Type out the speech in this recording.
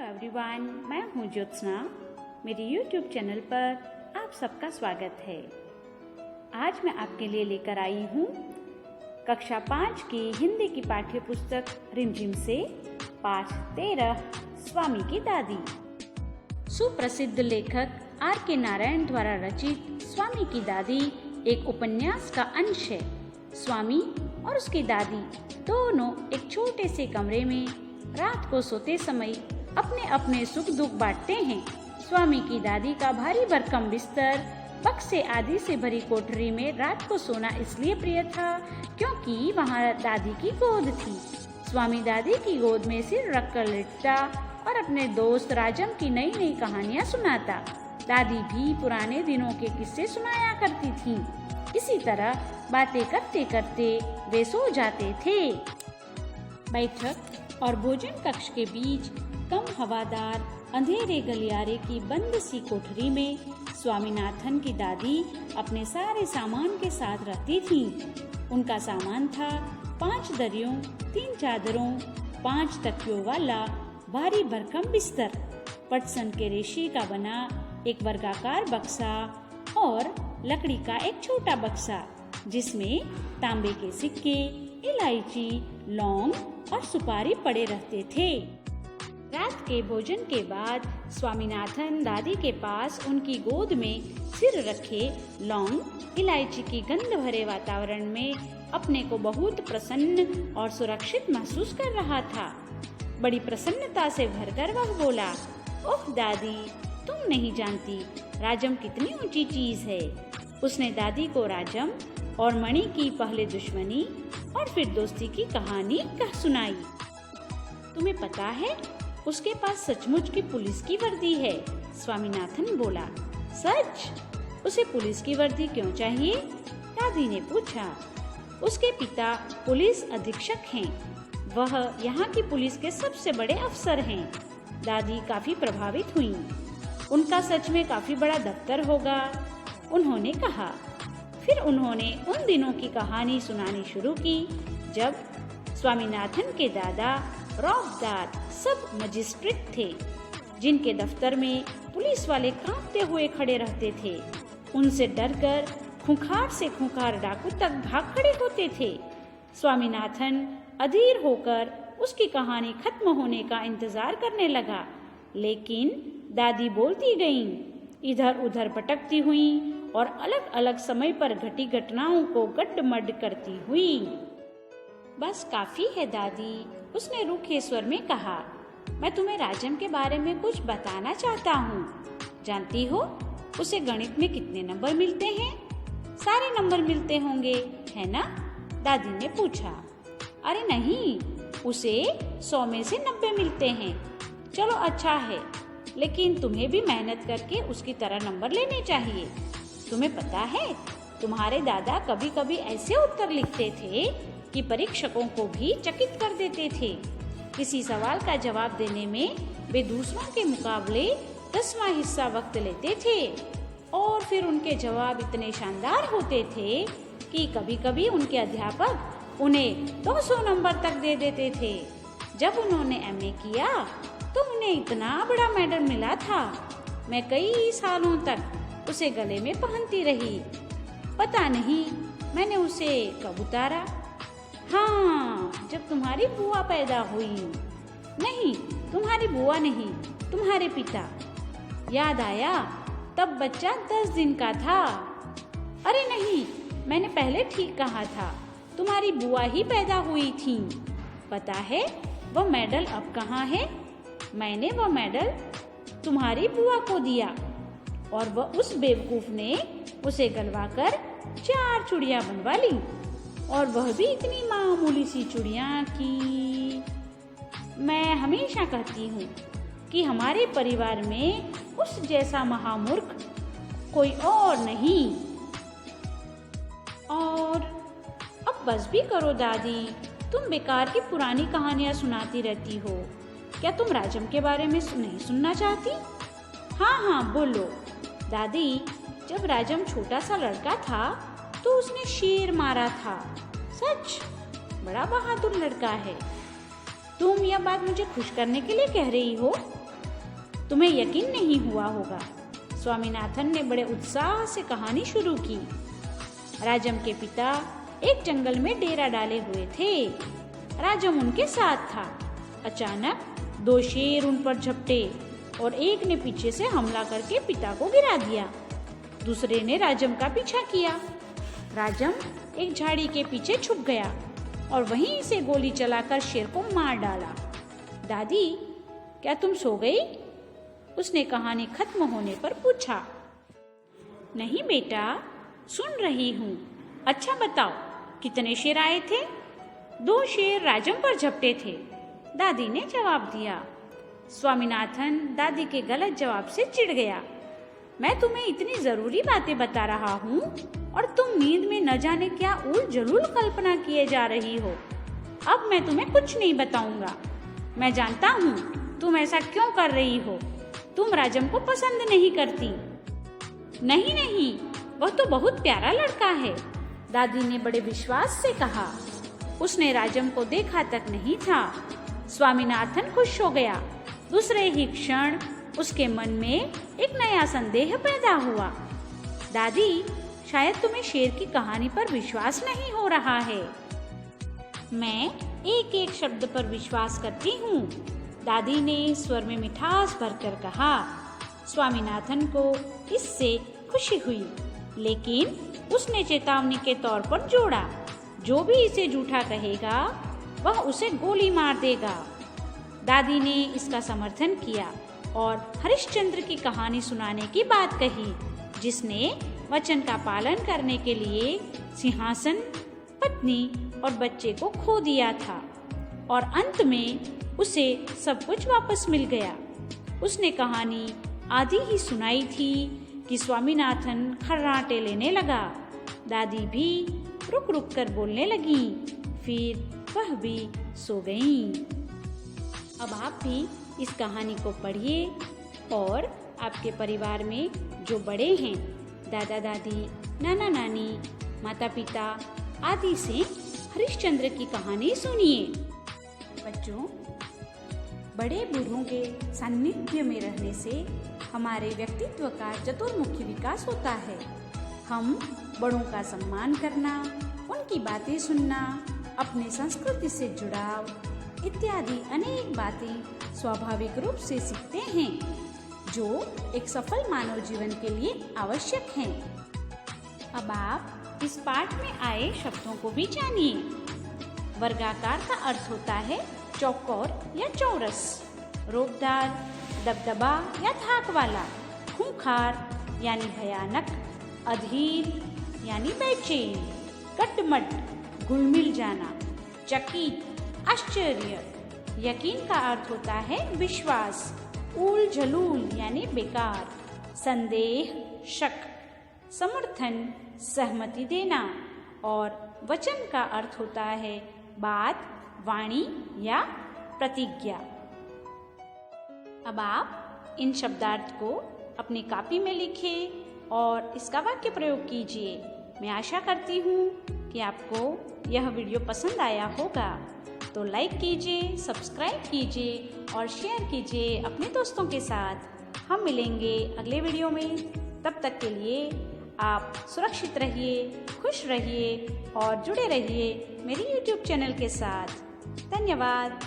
Hello everyone, मैं हूँ ज्योत्सना। मेरे YouTube चैनल पर आप सबका स्वागत है। आज मैं आपके लिए लेकर आई हूँ कक्षा 5 की हिंदी की पाठ्य पुस्तक रिमझिम से पाठ 13 स्वामी की दादी। सुप्रसिद्ध लेखक R.K. नारायण द्वारा रचित स्वामी की दादी एक उपन्यास का अंश है। स्वामी और उसकी दादी दोनों एक छोटे से कमरे में रात को सोते समय अपने अपने सुख दुख बांटते हैं। स्वामी की दादी का भारी भरकम बिस्तर, बक्से आदि से भरी कोठरी में रात को सोना इसलिए प्रिय था क्योंकि वहाँ दादी की गोद थी। स्वामी दादी की गोद में सिर रखकर लेटता और अपने दोस्त राजम की नई नई कहानियाँ सुनाता। दादी भी पुराने दिनों के किस्से सुनाया करती थी। इसी तरह बातें करते करते वे सो जाते थे। बैठक और भोजन कक्ष के बीच कम हवादार अंधेरे गलियारे की बंद सी कोठरी में स्वामीनाथन की दादी अपने सारे सामान के साथ रहती थी। उनका सामान था 5 दरियों, 3 चादरों, 5 तकियों वाला भारी भरकम बिस्तर, पटसन के रेशे का बना एक वर्गाकार बक्सा और लकड़ी का एक छोटा बक्सा जिसमें तांबे के सिक्के, इलायची, लौंग और सुपारी पड़े रहते थे। रात के भोजन के बाद स्वामीनाथन दादी के पास उनकी गोद में सिर रखे लौंग, इलायची की गंध भरे वातावरण में अपने को बहुत प्रसन्न और सुरक्षित महसूस कर रहा था। बड़ी प्रसन्नता से भरकर वह बोला, ओह दादी, तुम नहीं जानती राजम कितनी ऊंची चीज है। उसने दादी को राजम और मणि की पहले दुश्मनी और फिर दोस्ती की कहानी कह सुनाई। तुम्हें पता है उसके पास सचमुच की पुलिस की वर्दी है। स्वामीनाथन बोला, सच? उसे पुलिस की वर्दी क्यों चाहिए? दादी ने पूछा। उसके पिता पुलिस अधीक्षक हैं। वह यहाँ की पुलिस के सबसे बड़े अफसर हैं। दादी काफी प्रभावित हुई। उनका सच में काफी बड़ा दफ्तर होगा, उन्होंने कहा। फिर उन्होंने उन दिनों की कहानी सुनानी शुरू की जब स्वामीनाथन के दादा रौफदार सब मजिस्ट्रेट थे, जिनके दफ्तर में पुलिस वाले कांपते हुए खड़े रहते थे। उनसे डरकर खूंखार से खूंखार डाकू तक भाग खड़े होते थे। स्वामीनाथन अधीर होकर उसकी कहानी खत्म होने का इंतजार करने लगा, लेकिन दादी बोलती गईं, इधर उधर भटकती हुई और अलग अलग समय पर घटी घटनाओं को गड्ढमड करती हुई। बस काफी है दादी, उसने रूखे स्वर में कहा। मैं तुम्हें राजम के बारे में कुछ बताना चाहता हूँ। जानती हो उसे गणित में कितने नंबर मिलते हैं? सारे नंबर मिलते होंगे, है ना? दादी ने पूछा। अरे नहीं, उसे 100 में से 90 मिलते हैं। चलो अच्छा है, लेकिन तुम्हें भी मेहनत करके उसकी तरह नंबर लेने चाहिए। तुम्हें पता है तुम्हारे दादा कभी कभी ऐसे उत्तर लिखते थे कि परीक्षकों को भी चकित कर देते थे। किसी सवाल का जवाब देने में वे दूसरों के मुकाबले 10वां हिस्सा वक्त लेते थे और फिर उनके जवाब इतने शानदार होते थे कि कभी कभी उनके अध्यापक उन्हें 200 नंबर तक दे देते थे। जब उन्होंने MA किया तो उन्हें इतना बड़ा मेडल मिला था। मैं कई सालों तक उसे गले में पहनती रही। पता नहीं मैंने उसे कब उतारा। हाँ, जब तुम्हारी बुआ पैदा हुई। नहीं, तुम्हारी बुआ नहीं, तुम्हारे पिता। याद आया, तब बच्चा 10 दिन का था। अरे नहीं, मैंने पहले ठीक कहा था, तुम्हारी बुआ ही पैदा हुई थी। पता है वह मेडल अब कहाँ है? मैंने वह मेडल तुम्हारी बुआ को दिया और वह उस बेवकूफ ने उसे गलवाकर 4 चूड़ियाँ बनवा ली, और वह भी इतनी मामूली सी चूड़ियाँ कि मैं हमेशा कहती हूँ कि हमारे परिवार में उस जैसा महामूर्ख कोई और नहीं। और अब बस भी करो दादी, तुम बेकार की पुरानी कहानियाँ सुनाती रहती हो। क्या तुम राजम के बारे में नहीं सुनना चाहती? हाँ हाँ बोलो। दादी, जब राजम छोटा सा लड़का था तो उसने शेर मारा था। सच? बड़ा बहादुर लड़का है। तुम यह बात मुझे खुश करने के लिए कह रही हो? तुम्हें यकीन नहीं हुआ होगा। स्वामीनाथन ने बड़े उत्साह से कहानी शुरू की। राजम के पिता एक जंगल में डेरा डाले हुए थे। राजम उनके साथ था। अचानक 2 शेर उन पर झपटे और एक ने पीछे से हमला करके पिता को गिरा दिया। दूसरे ने राजम का पीछा किया। राजम एक झाड़ी के पीछे छुप गया और वहीं से गोली चलाकर शेर को मार डाला। दादी, क्या तुम सो गई? उसने कहानी खत्म होने पर पूछा। नहीं बेटा, सुन रही हूँ। अच्छा बताओ, कितने शेर आए थे? 2 शेर राजम पर झपटे थे, दादी ने जवाब दिया। स्वामीनाथन दादी के गलत जवाब से चिढ़ गया। मैं तुम्हें इतनी जरूरी बातें बता रहा हूँ और तुम नींद में न जाने क्या उल जलूल कल्पना किए जा रही हो। अब मैं तुम्हें कुछ नहीं बताऊंगा। मैं जानता हूँ तुम ऐसा क्यों कर रही हो। तुम राजम को पसंद नहीं करती। नहीं नहीं, वह तो बहुत प्यारा लड़का है, दादी ने बड़े विश्वास से कहा। उसने राजम को देखा तक नहीं था। स्वामीनाथन खुश हो गया। दूसरे ही क्षण उसके मन में एक नया संदेह पैदा हुआ। दादी, शायद तुम्हें शेर की कहानी पर विश्वास नहीं हो रहा है। मैं एक एक शब्द पर विश्वास करती हूँ, दादी ने स्वर में मिठास भरकर कहा। स्वामीनाथन को इससे खुशी हुई, लेकिन उसने चेतावनी के तौर पर जोड़ा, जो भी इसे झूठा कहेगा वह उसे गोली मार देगा। दादी ने इसका समर्थन किया और हरिश्चंद्र की कहानी सुनाने की बात कही, जिसने वचन का पालन करने के लिए सिंहासन, पत्नी और बच्चे को खो दिया था और अंत में उसे सब कुछ वापस मिल गया। उसने कहानी आधी ही सुनाई थी कि स्वामीनाथन खर्राटे लेने लगा। दादी भी रुक रुक कर बोलने लगी, फिर वह भी सो गईं। अब आप भी इस कहानी को पढ़िए और आपके परिवार में जो बड़े हैं, दादा दादी, नाना नानी, माता पिता आदि से हरिश्चंद्र की कहानी सुनिए। बच्चों, बड़े बूढ़ों के सानिध्य में रहने से हमारे व्यक्तित्व का चतुर्मुखी विकास होता है। हम बड़ों का सम्मान करना, उनकी बातें सुनना, अपनी संस्कृति से जुड़ाव इत्यादि अनेक बातें स्वाभाविक रूप से सीखते हैं, जो एक सफल मानव जीवन के लिए आवश्यक हैं। अब आप इस पाठ में आए शब्दों को भी जानिए। वर्गाकार का अर्थ होता है चौकोर या चौरस, रोबदार, दबदबा या धाक वाला, खूंखार यानी भयानक, अधीर यानी बेचैन, कटमट घुलमिल जाना, चकित, आश्चर्य। यकीन का अर्थ होता है विश्वास, उल झलूल यानी बेकार, संदेह, शक, समर्थन, सहमति देना। और वचन का अर्थ होता है बात, वाणी या प्रतिज्ञा। अब आप इन शब्दार्थ को अपनी कॉपी में लिखें और इसका वाक्य प्रयोग कीजिए। मैं आशा करती हूँ कि आपको यह वीडियो पसंद आया होगा। तो लाइक कीजिए, सब्सक्राइब कीजिए और शेयर कीजिए अपने दोस्तों के साथ। हम मिलेंगे अगले वीडियो में। तब तक के लिए आप सुरक्षित रहिए, खुश रहिए और जुड़े रहिए मेरी YouTube चैनल के साथ। धन्यवाद।